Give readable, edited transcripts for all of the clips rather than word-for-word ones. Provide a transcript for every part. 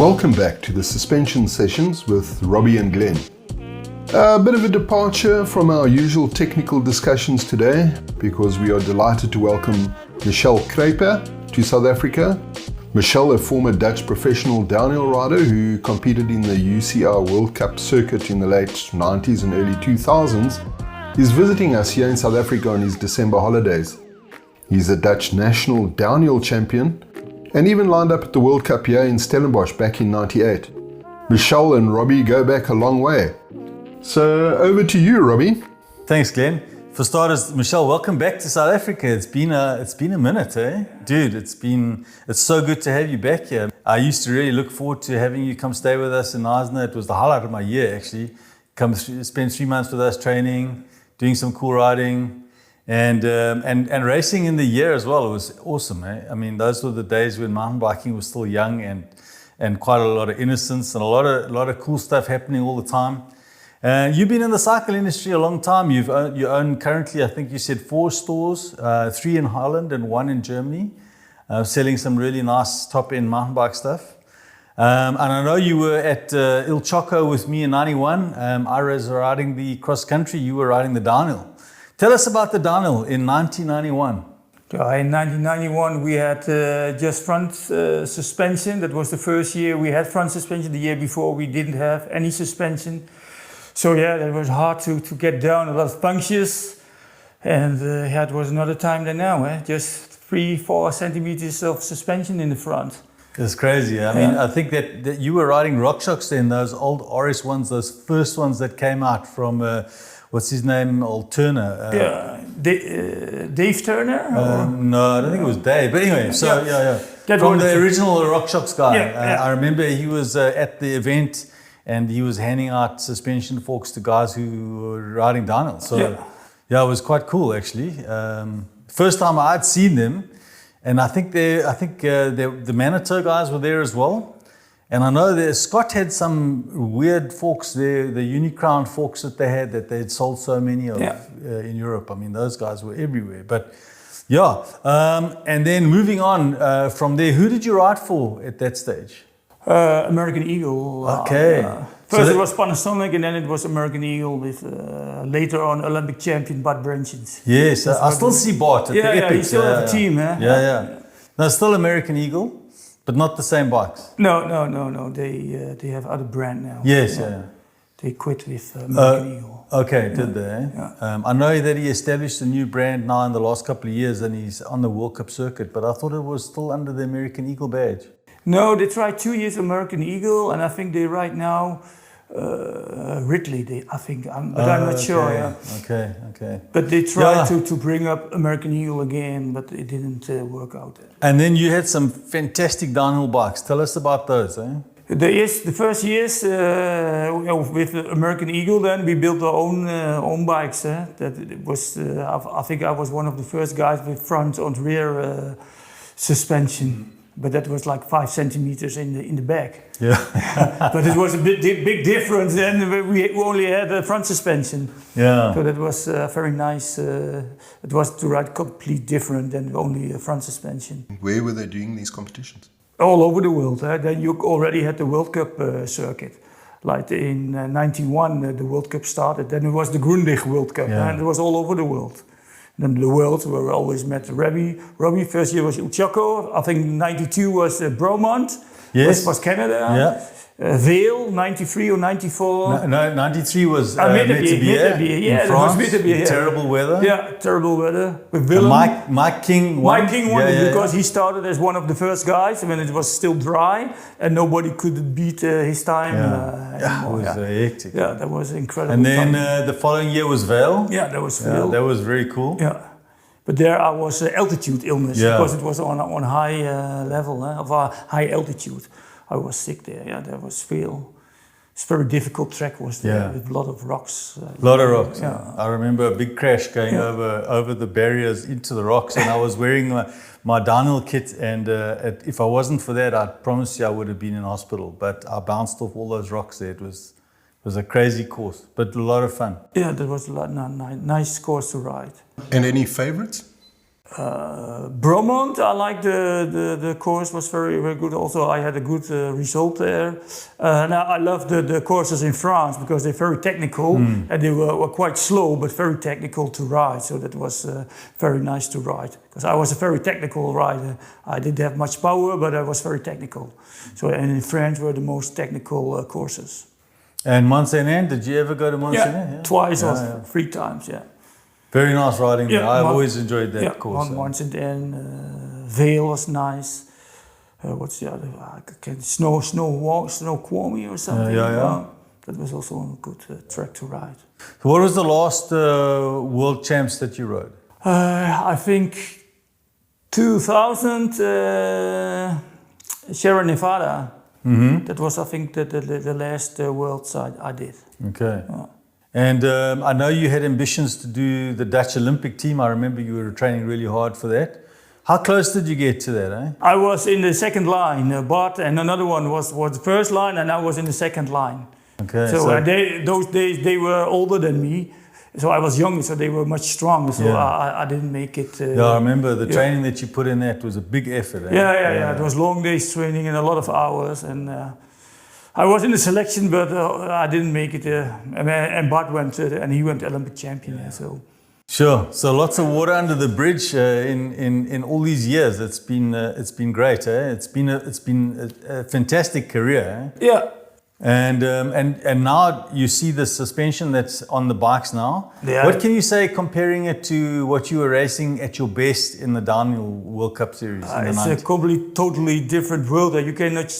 Welcome back to the suspension sessions with Robbie and Glen. A bit of a departure from our usual technical discussions today because we are delighted to welcome Michel Kruiper to South Africa. Michel, a former Dutch professional downhill rider who competed in the UCI World Cup circuit in the late 90s and early 2000s, is visiting us here in South Africa on his December holidays. He's a Dutch national downhill champion and even lined up at the World Cup here in Stellenbosch back in '98. Michel and Robbie go back a long way. So over to you, Robbie. Thanks, Glenn. For starters, Michel, welcome back to South Africa. It's been a minute, eh? Dude, it's so good to have you back here. I used to really look forward to having you come stay with us in Eisner. It was the highlight of my year, actually. Spend 3 months with us training, doing some cool riding, and racing in the year as well. It was awesome, eh? I mean, those were the days when mountain biking was still young and quite a lot of innocence and a lot of cool stuff happening all the time. You've been in the cycle industry a long time. You own currently, I think you said 4 stores, 3 in Holland and 1 in Germany, selling some really nice top-end mountain bike stuff. And I know you were at Il Choco with me in '91. I was riding the cross-country, you were riding the downhill. Tell us about the downhill in 1991. In 1991 we had just front suspension. That was the first year we had front suspension. The year before we didn't have any suspension. So yeah, that was hard to get down, a lot of punctures. And it was another time than now, eh? Just 3-4 centimeters of suspension in the front. It's crazy. I mean, I think that you were riding RockShox then, those old RS ones, those first ones that came out from, what's his name, old Turner? Dave Turner? No, I don't think it was Dave. But anyway, so yeah. From the original RockShox guy. I remember he was at the event and he was handing out suspension forks to guys who were riding downhill. So yeah, it was quite cool actually. First time I'd seen them. And I think the Manitou guys were there as well. And I know that Scott had some weird forks there, the Unicrown forks that they had sold so many of in Europe. I mean, those guys were everywhere. But yeah, and then moving on from there, who did you ride for at that stage? American Eagle. Okay. First it was Panasonic and then it was American Eagle with later on Olympic champion Bart Brentjens. Yes, I still see Bart at the Epic. He still has a team, eh? Yeah. No, still American Eagle, but not the same bikes. No. They have other brand now. Yes, yeah. They quit with American Eagle. Okay, did they? Yeah. I know that he established a new brand now in the last couple of years and he's on the World Cup circuit, but I thought it was still under the American Eagle badge. No, they tried 2 years American Eagle, and I think they right now Ridley. But I'm not sure. Yeah. Okay. But they tried to bring up American Eagle again, but it didn't work out. And then you had some fantastic downhill bikes. Tell us about those, eh? The first years with American Eagle, then we built our own bikes. That it was. I think I was one of the first guys with front and rear suspension. But that was like 5 centimeters in the back. Yeah. But it was a big difference. Then we only had a front suspension. Yeah. So that was very nice. It was to ride completely different than only a front suspension. Where were they doing these competitions? All over the world. Then you already had the World Cup circuit. Like in '91, the World Cup started. Then it was the Grundig World Cup, and it was all over the world. Then the world where we always met Robbie. First year was Il Choco. I think '92 was Bromont. Yes. Was Canada. Yeah. Vale, '93 or '94. No, '93 was Middelbier. In France. Middelbier. Terrible weather. Yeah, terrible weather. With Willem. Mike King won. Mike King won because he started as one of the first guys when it was still dry and nobody could beat his time. It was hectic. Yeah, that was incredible. And then the following year was Vale. Yeah, that was Vale. That was very cool. Yeah. But there I was altitude illness because it was on high level of high altitude. I was sick there. Yeah, there was it's very difficult track was there with a lot of rocks. A lot of rocks. Yeah. I remember a big crash going over the barriers into the rocks, and I was wearing my downhill kit. And if I wasn't for that, I promise you I would have been in hospital. But I bounced off all those rocks there. It was a crazy course, but a lot of fun. Yeah, that was a lot nice course to ride. And any favorites? Bromont, I like the course was very, very good. Also, I had a good result there. Now I love the courses in France because they're very technical and they were quite slow but very technical to ride. So that was very nice to ride because I was a very technical rider. I didn't have much power, but I was very technical. So and in France were the most technical courses. And Mont-Saint-Anne, did you ever go to Mont-Saint-Anne? Yeah, twice or 3 times. Yeah. Very nice riding there. I've always enjoyed that course. Mont-Saint-Anne, Vale was nice. What's the other? Snoqualmie or something. That was also a good track to ride. So what was the last world champs that you rode? I think 2000 Sierra Nevada. That was, I think, the last world side I did. Okay. And I know you had ambitions to do the Dutch Olympic team. I remember you were training really hard for that. How close did you get to that? I was in the second line, Bart, and another one was the first line, and I was in the second line. Okay. So those days they were older than me. So I was younger, so they were much stronger. So I didn't make it. I remember the training that you put in. That was a big effort. Yeah. It was long days training and a lot of hours. And I was in the selection, but I didn't make it. And Bart went, and he went Olympic champion. So. Sure. So lots of water under the bridge in all these years. It's been great. It's been a fantastic career. Yeah. And now you see the suspension that's on the bikes now. Yeah. What can you say comparing it to what you were racing at your best in the downhill World Cup series? It's a totally different world. You cannot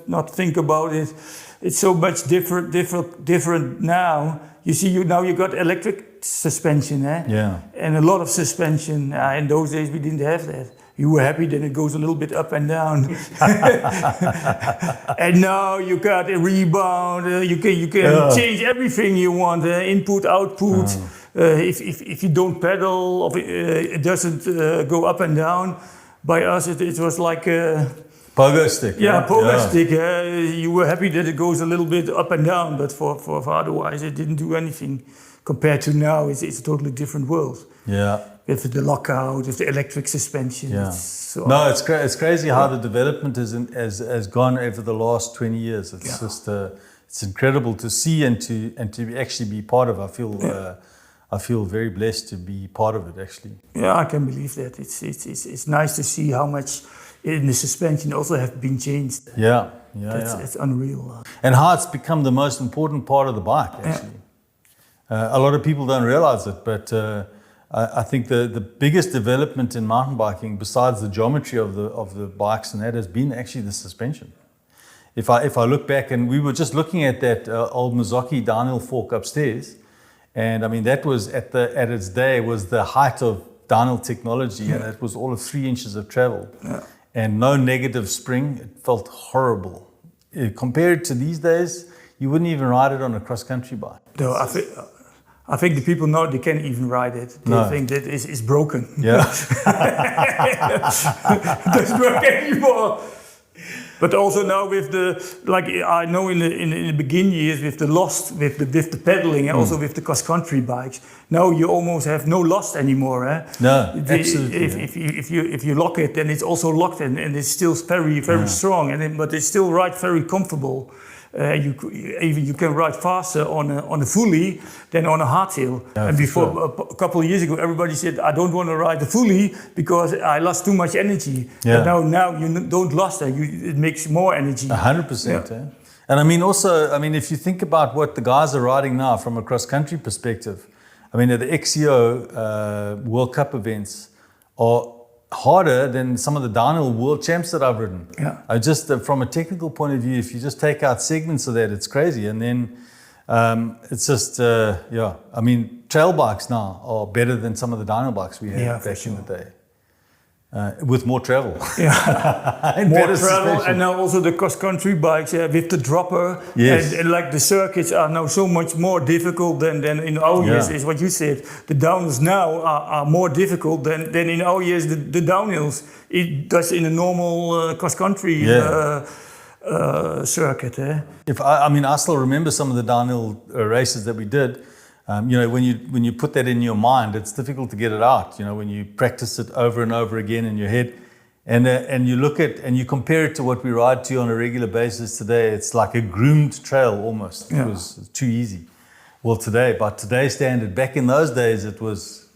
not think about it. It's so much different now. You see, now you got electric suspension, Yeah. and a lot of suspension. In those days, we didn't have that. You were happy, then it goes a little bit up and down. And now you got a rebound. You can change everything you want. Input, output. If you don't pedal, it doesn't go up and down. By us, it was like pogo stick. Pogo stick. You were happy that it goes a little bit up and down, but for otherwise, it didn't do anything. Compared to now, it's a totally different world. Yeah. With the lockout, with the electric suspension. Yeah. It's crazy how the development has gone over the last 20 years. It's just it's incredible to see and to actually be part of. I feel very blessed to be part of it actually. Yeah, I can believe that. It's nice to see how much in the suspension also have been changed. It's unreal. And how it's become the most important part of the bike actually. A lot of people don't realize it, but I think the biggest development in mountain biking, besides the geometry of the bikes and that, has been actually the suspension. If I look back, and we were just looking at that old Mazzocchi downhill fork upstairs, and I mean that was at its day was the height of downhill technology, and it was all of 3 inches of travel, and no negative spring. It felt horrible. Compared to these days, you wouldn't even ride it on a cross-country bike. No, I think the people know they can't even ride it. They think that it's broken. Yeah. It doesn't work anymore. But also now with I know in the beginning years with the pedaling and also with the cross-country bikes, now you almost have no loss anymore. No, absolutely. If you lock it, then it's also locked and it's still very, very strong. But it's still ride very comfortable. You can ride faster on a fully than on a hardtail. And before a couple of years ago, everybody said, "I don't want to ride the fully because I lost too much energy." Yeah. But now you don't lose that. It makes more energy. 100%. And I mean, if you think about what the guys are riding now from a cross-country perspective, I mean, at the XCO World Cup events are harder than some of the downhill world champs that I've ridden. I just from a technical point of view, if you just take out segments of that, it's crazy. And then it's just I mean, trail bikes now are better than some of the downhill bikes we had back in the day. With more travel. And more travel, suspension. And now also the cross-country bikes with the dropper. Yes. And like the circuits are now so much more difficult than in our years, is what you said. The downhills now are more difficult than in our years, the downhills. It does in a normal cross-country circuit. I still remember some of the downhill races that we did. when you put that in your mind, it's difficult to get it out. When you practice it over and over again in your head, and you look at and you compare it to what we ride to on a regular basis today, it's like a groomed trail almost. It was too easy. Well, by today's standard, back in those days, it was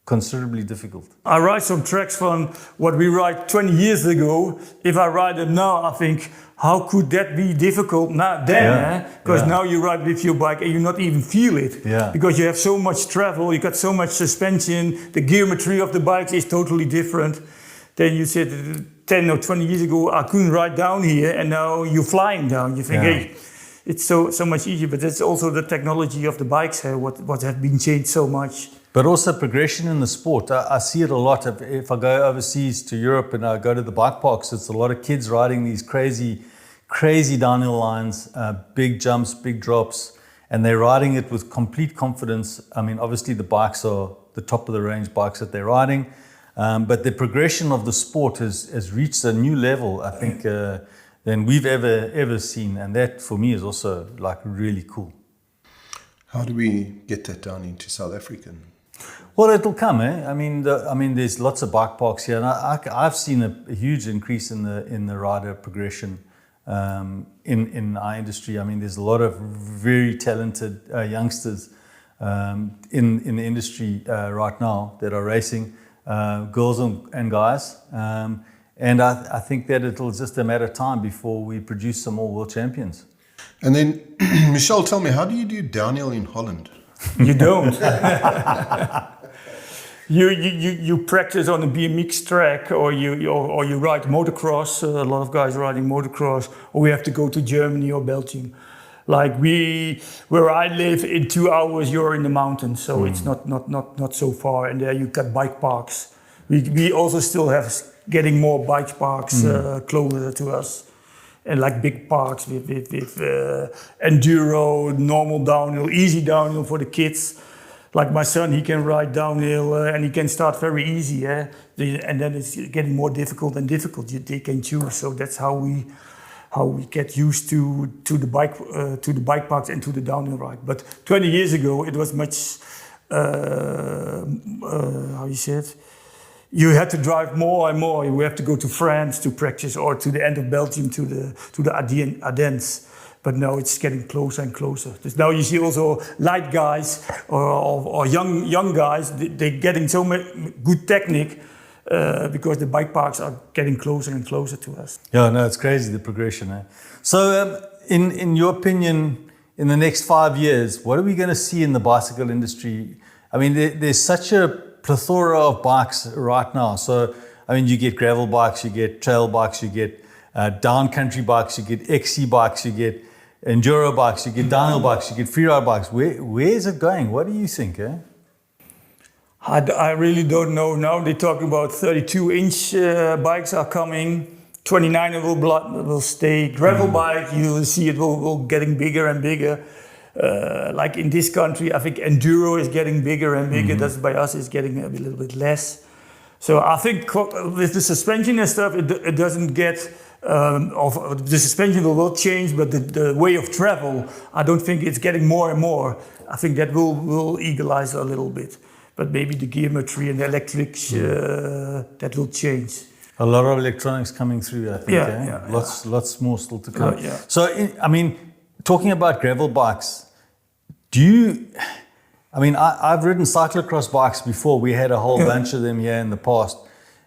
considerably difficult. I ride some tracks from what we ride 20 years ago. If I ride it now, I think, how could that be difficult then? Because now you ride with your bike and you not even feel it. Yeah. Because you have so much travel, you got so much suspension, the geometry of the bike is totally different. Then you said 10 or 20 years ago, I couldn't ride down here, and now you're flying down. You think, hey, it's so much easier. But that's also the technology of the bikes, what have been changed so much. But also progression in the sport. I see it a lot. If I go overseas to Europe and I go to the bike parks, it's a lot of kids riding these crazy downhill lines, big jumps, big drops, and they're riding it with complete confidence. I mean, obviously the bikes are the top of the range bikes that they're riding, but the progression of the sport has reached a new level, I think, than we've ever seen, and that for me is also like really cool. How do we get that down into South African? Well, it'll come, eh? I mean, there's lots of bike parks here, and I've seen a huge increase in the rider progression in our industry. I mean, there's a lot of very talented youngsters in the industry right now that are racing, girls and guys, and I think that it'll just a matter of time before we produce some more world champions. And then, Michel, tell me, how do you do downhill in Holland? You don't. You practice on a BMX track, or you ride motocross. A lot of guys riding motocross, or we have to go to Germany or Belgium. Like where I live, in 2 hours you're in the mountains, so it's not so far. And there you got bike parks. We also still have getting more bike parks closer to us. And like big parks with enduro, normal downhill, easy downhill for the kids. Like my son, he can ride downhill and he can start very easy. And then it's getting more difficult and difficult. They can choose. So that's how we get used to the bike parks and to the downhill ride. But 20 years ago, it was much how you say it. You had to drive more and more. You have to go to France to practice, or to the end of Belgium to the Ardennes. But now it's getting closer and closer. So now you see also light guys or young guys. They're getting so much good technique because the bike parks are getting closer and closer to us. Yeah, no, it's crazy, the progression. Eh? So, in your opinion, in the next 5 years, what are we going to see in the bicycle industry? I mean, there's such a plethora of bikes right now. So, I mean, you get gravel bikes, you get trail bikes, you get down country bikes, you get XC bikes, you get enduro bikes, you get downhill bikes, you get freeride bikes. Where is it going? What do you think? Eh? I really don't know. Now they're talking about 32-inch bikes are coming. 29 will stay. Gravel bike, you will see it will getting bigger and bigger. Like in this country, I think enduro is getting bigger and bigger. That's by us, it's getting a little bit less. So I think with the suspension and stuff, it doesn't get, the suspension will change, but the way of travel, I don't think it's getting more and more. I think that will equalize a little bit. But maybe the geometry and the electrics, that will change. A lot of electronics coming through, I think. Lots more still to come. So, I mean, talking about gravel bikes, I've ridden cyclocross bikes before. We had a whole bunch of them here in the past.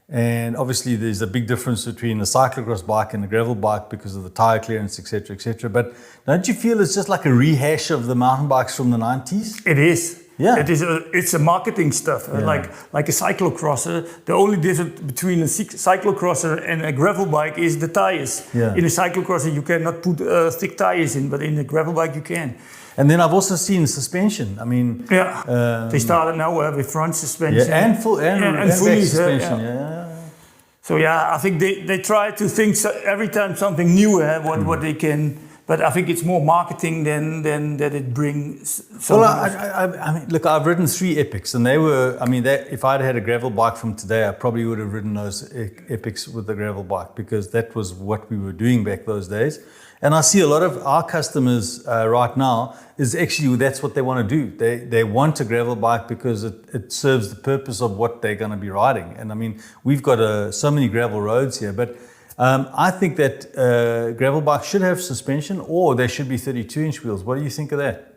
And obviously there's a big difference between a cyclocross bike and a gravel bike because of the tire clearance, etc., etc. But don't you feel it's just like a rehash of the mountain bikes from the 90s? It is. Yeah. It's a marketing stuff. Like a cyclocrosser, the only difference between a cyclocrosser and a gravel bike is the tires. Yeah. In a cyclocrosser you cannot put thick tires in, but in a gravel bike you can. And then I've also seen suspension. I mean, they started now with front suspension. And full and fully suspension. So I think they try to think every time something new, what they can But I think it's more marketing than that it brings. Well, I mean, look, I've ridden 3 Epics, and they were. I mean, if I'd had a gravel bike from today, I probably would have ridden those Epics with the gravel bike, because that was what we were doing back those days. And I see a lot of our customers right now is actually that's what they want to do. They want a gravel bike because it serves the purpose of what they're going to be riding. And I mean, we've got so many gravel roads here, but I think that gravel bikes should have suspension, or they should be 32-inch wheels. What do you think of that?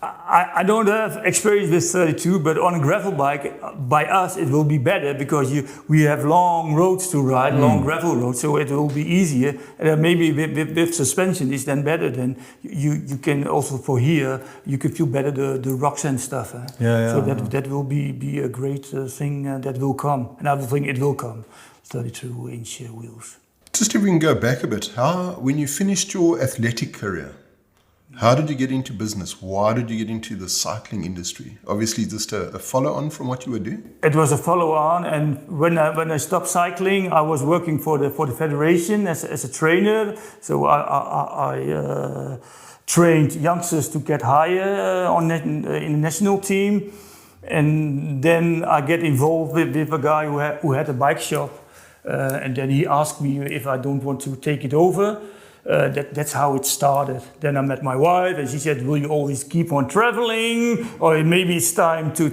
I don't have experience with 32, but on a gravel bike, by us, it will be better because we have long roads to ride, long gravel roads, so it will be easier. And maybe with suspension is then better. Then you can also for here you can feel better the rocks and stuff. So that will be a great thing that will come, and I think it will come. 32-inch wheels. Just if we can go back a bit, when you finished your athletic career, how did you get into business? Why did you get into the cycling industry? Obviously, just a follow-on from what you were doing? It was a follow-on, and when I stopped cycling, I was working for the federation as a trainer. So I trained youngsters to get higher in the national team. And then I get involved with a guy who had a bike shop. And then he asked me if I don't want to take it over. That's how it started. Then I met my wife, and she said, "Will you always keep on traveling, or maybe it's time to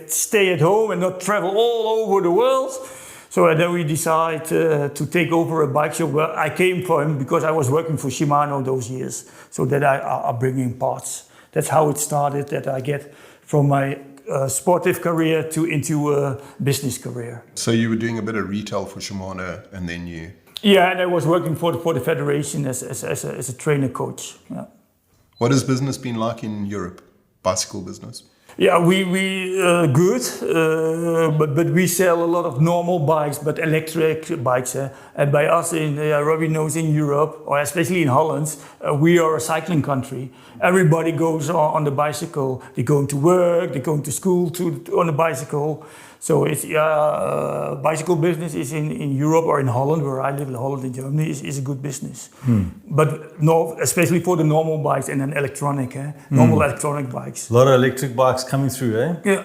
stay at home and not travel all over the world?" So then we decided to take over a bike shop where I came from, because I was working for Shimano those years. So that I bring in parts. That's how it started. That I get from my sportive career into a business career. So you were doing a bit of retail for Shimano, and then you... Yeah, and I was working for the federation as a trainer coach. Yeah. What has business been like in Europe? Bicycle business? Yeah, we good, but we sell a lot of normal bikes, but electric bikes. And by us, Robbie knows, in Europe, or especially in Holland, we are a cycling country. Everybody goes on the bicycle. They're going to work, they're going to school on a bicycle. So it's bicycle business is in Europe or in Holland, where I live in Holland, in Germany, is a good business. But no, especially for the normal bikes and then electronic, normal electronic bikes. A lot of electric bikes coming through, eh? Yeah.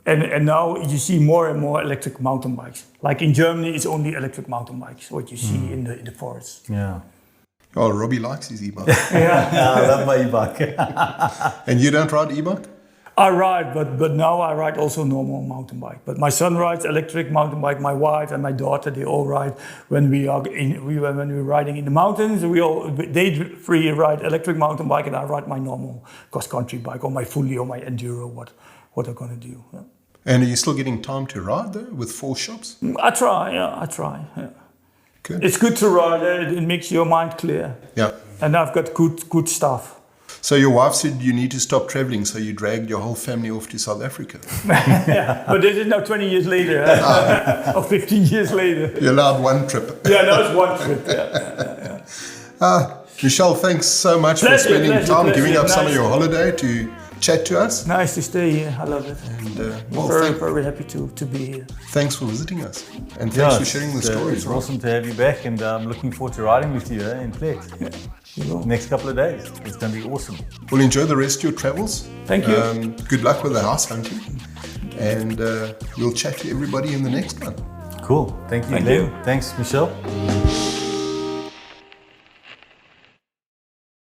And now you see more and more electric mountain bikes. Like in Germany, it's only electric mountain bikes, what you see in the forests. Yeah. Oh, Robbie likes his e-bike. Yeah. I love my e-bike. And you don't ride e-bike? I ride, but now I ride also normal mountain bike. But my son rides electric mountain bike. My wife and my daughter, they all ride when we're riding in the mountains. They free ride electric mountain bike, and I ride my normal cross country bike, or my fully, or my enduro. What I'm gonna do. Yeah. And are you still getting time to ride though with 4 shops? I try. Yeah. Good. It's good to ride. It makes your mind clear. Yeah. And I've got good stuff. So your wife said you need to stop traveling, so you dragged your whole family off to South Africa. Yeah, but this is now 20 years later, or 15 years later. You're allowed 1 trip. Yeah, no, it's 1 trip. Yeah. Michel, thanks so much for spending time, giving up some of your holiday to chat to us. Nice to stay here. I love it. And very happy to be here. Thanks for visiting us, and thanks for sharing the stories. It's awesome to have you back, and I'm looking forward to riding with you in Flex. Yeah. Next couple of days. It's going to be awesome. Well, enjoy the rest of your travels. Thank you. Good luck with the house hunting, and we'll chat to everybody in the next one. Cool. Thank you, Glenn. Thanks, Michel.